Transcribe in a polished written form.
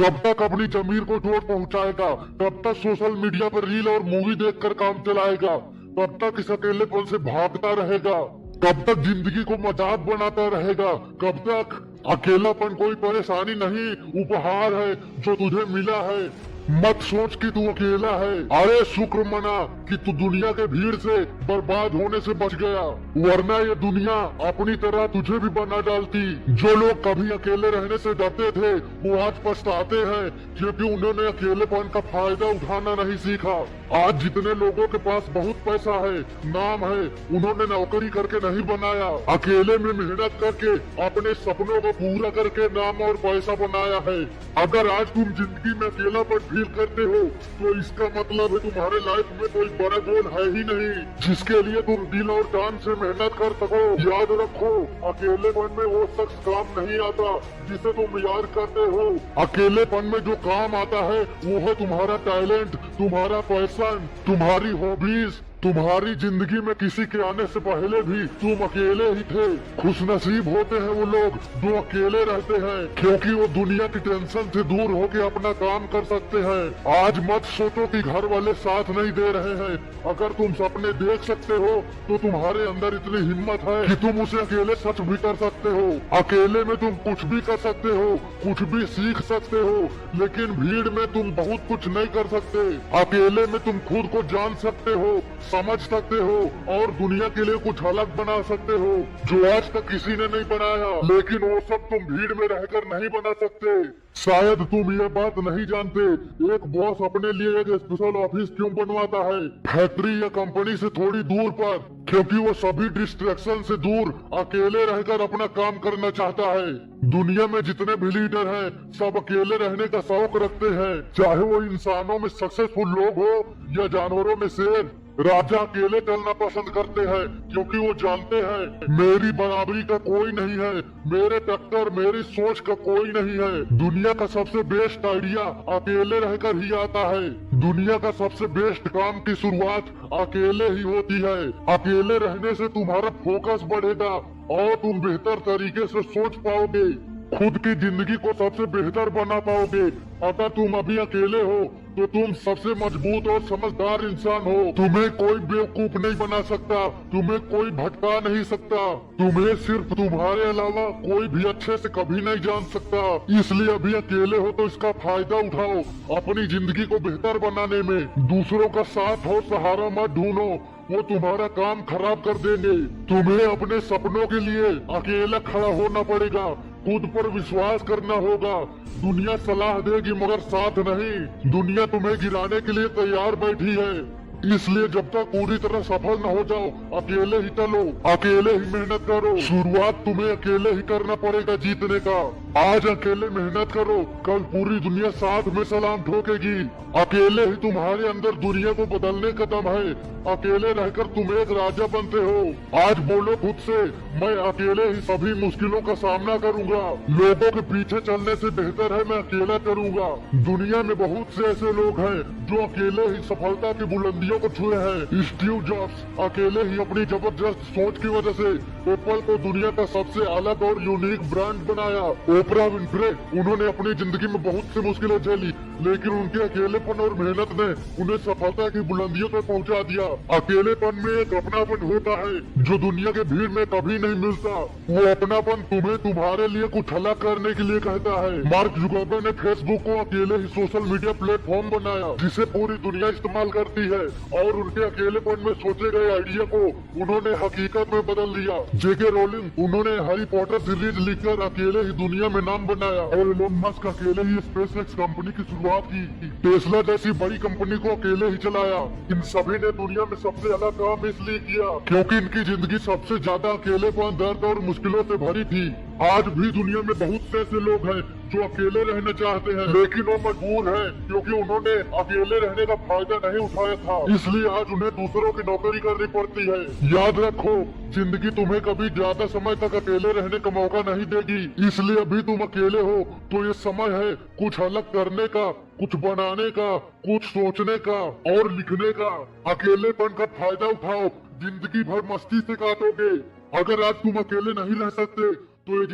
कब तक अपनी जमीर को चोट पहुंचाएगा? कब तक सोशल मीडिया पर रील और मूवी देखकर काम चलाएगा? कब तक इस अकेलेपन से भागता रहेगा? कब तक जिंदगी को मजाक बनाता रहेगा? कब तक? अकेलापन कोई परेशानी नहीं, उपहार है जो तुझे मिला है। मत सोच कि तू अकेला है, अरे शुक्र मना कि तू दुनिया के भीड़ से बर्बाद होने से बच गया, वरना ये दुनिया अपनी तरह तुझे भी बना डालती। जो लोग कभी अकेले रहने से डरते थे वो आज पछताते हैं क्योंकि उन्होंने अकेलेपन का फायदा उठाना नहीं सीखा। आज जितने लोगों के पास बहुत पैसा है, नाम है, उन्होंने नौकरी करके नहीं बनाया, अकेले में मेहनत करके अपने सपनों को पूरा करके नाम और पैसा बनाया है। अगर आज तुम जिंदगी में अकेलापन फील करते हो तो इसका मतलब है तुम्हारे लाइफ में कोई बड़ा गोल है ही नहीं जिसके लिए तुम दिल और जान से मेहनत कर सको। याद रखो, अकेलेपन में वो शख्स काम नहीं आता जिसे तुम याद करते हो। अकेलेपन में जो काम आता है वो है तुम्हारा टैलेंट, तुम्हारा पैशन, तुम्हारी हॉबीज। तुम्हारी जिंदगी में किसी के आने से पहले भी तुम अकेले ही थे। खुशनसीब होते हैं वो लोग जो अकेले रहते हैं क्योंकि वो दुनिया की टेंशन से दूर होकर अपना काम कर सकते हैं। आज मत सोचो कि घर वाले साथ नहीं दे रहे हैं। अगर तुम सपने देख सकते हो तो तुम्हारे अंदर इतनी हिम्मत है कि तुम उसे अकेले सच भी कर सकते हो। अकेले में तुम कुछ भी कर सकते हो, कुछ भी सीख सकते हो, लेकिन भीड़ में तुम बहुत कुछ नहीं कर सकते। अकेले में तुम खुद को जान सकते हो, समझ सकते हो और दुनिया के लिए कुछ अलग बना सकते हो जो आज तक किसी ने नहीं बनाया। लेकिन वो सब तुम भीड़ में रहकर नहीं बना सकते। शायद तुम ये बात नहीं जानते, एक बॉस अपने लिए एक स्पेशल ऑफिस क्यों बनवाता है, फैक्ट्री या कंपनी से थोड़ी दूर पर, क्योंकि वो सभी डिस्ट्रैक्शन से दूर अकेले रहकर अपना काम करना चाहता है। दुनिया में जितने भी लीडर हैं सब अकेले रहने का शौक रखते हैं, चाहे वो इंसानों में सक्सेसफुल लोग हो या जानवरों में शेर। राजा अकेले चलना पसंद करते हैं क्योंकि वो जानते हैं मेरी बराबरी का कोई नहीं है, मेरे टक्कर मेरी सोच का कोई नहीं है। दुनिया का सबसे बेस्ट आइडिया अकेले रहकर ही आता है। दुनिया का सबसे बेस्ट काम की शुरुआत अकेले ही होती है। अकेले रहने से तुम्हारा फोकस बढ़ेगा और तुम बेहतर तरीके से सोच पाओगे, खुद की जिंदगी को सबसे बेहतर बना पाओगे। अगर तुम अभी अकेले हो तो तुम सबसे मजबूत और समझदार इंसान हो। तुम्हें कोई बेवकूफ नहीं बना सकता, तुम्हें कोई भटका नहीं सकता, तुम्हें सिर्फ तुम्हारे अलावा कोई भी अच्छे से कभी नहीं जान सकता। इसलिए अभी अकेले हो तो इसका फायदा उठाओ अपनी जिंदगी को बेहतर बनाने में। दूसरों का साथ और सहारा मत ढूंढो, वो तुम्हारा काम खराब कर देंगे। तुम्हें अपने सपनों के लिए अकेला खड़ा होना पड़ेगा, खुद पर विश्वास करना होगा। दुनिया सलाह देगी मगर साथ नहीं। दुनिया तुम्हें गिराने के लिए तैयार बैठी है, इसलिए जब तक पूरी तरह सफल न हो जाओ अकेले ही चलो, अकेले ही मेहनत करो। शुरुआत तुम्हें अकेले ही करना पड़ेगा जीतने का। आज अकेले मेहनत करो, कल पूरी दुनिया साथ में सलाम ठोकेगी। अकेले ही तुम्हारे अंदर दुनिया को बदलने का दम है। अकेले रहकर तुम एक राजा बनते हो। आज बोलो खुद से, मैं अकेले ही सभी मुश्किलों का सामना करूंगा। लोगों के पीछे चलने से बेहतर है मैं अकेला करूंगा। दुनिया में बहुत से ऐसे लोग हैं जो अकेले ही सफलता की बुलंदियों को छुए हैं। स्टीव जॉब्स अकेले ही अपनी जबरदस्त सोच की वजह से एप्पल को दुनिया का सबसे अलग और यूनिक ब्रांड बनाया। ओपरा विनफ्रे, उन्होंने अपनी जिंदगी में बहुत सी मुश्किलें झेली लेकिन उनके अकेलेपन और मेहनत ने उन्हें सफलता की बुलंदियों तक पहुंचा दिया। अकेलेपन में एक अपनापन होता है जो दुनिया के भीड़ में कभी नहीं मिलता। वो अपनापन तुम्हें तुम्हारे लिए कुछ अलग करने के लिए कहता है। मार्क जुकरबर्ग ने फेसबुक को अकेले ही सोशल मीडिया प्लेटफॉर्म बनाया जिसे पूरी दुनिया इस्तेमाल करती है और उनके अकेलेपन में सोचे गए आइडिया को उन्होंने हकीकत में बदल दिया। जेके रोलिंग, उन्होंने हैरी पॉटर सीरीज लिखकर अकेले ही दुनिया में नाम बनाया और एलोन मस्क अकेले ही स्पेसएक्स कंपनी की शुरुआत की। टेस्ला जैसी बड़ी कंपनी को अकेले ही चलाया। इन सभी ने दुनिया में सबसे अलग काम इसलिए किया क्योंकि इनकी जिंदगी सबसे ज्यादा अकेलेपन, दर्द और मुश्किलों से भरी थी। आज भी दुनिया में बहुत से ऐसे लोग हैं जो अकेले रहना चाहते हैं लेकिन वो मजबूर हैं क्योंकि उन्होंने अकेले रहने का फायदा नहीं उठाया था, इसलिए आज उन्हें दूसरों की नौकरी करनी पड़ती है। याद रखो, जिंदगी तुम्हें कभी ज्यादा समय तक अकेले रहने का मौका नहीं देगी, इसलिए अभी तुम अकेले हो तो ये समय है कुछ अलग करने का, कुछ बनाने का, कुछ सोचने का और लिखने का। अकेलेपन का फायदा उठाओ, जिंदगी भर मस्ती से काटोगे। अगर आज तुम अकेले नहीं रह सकते तो ये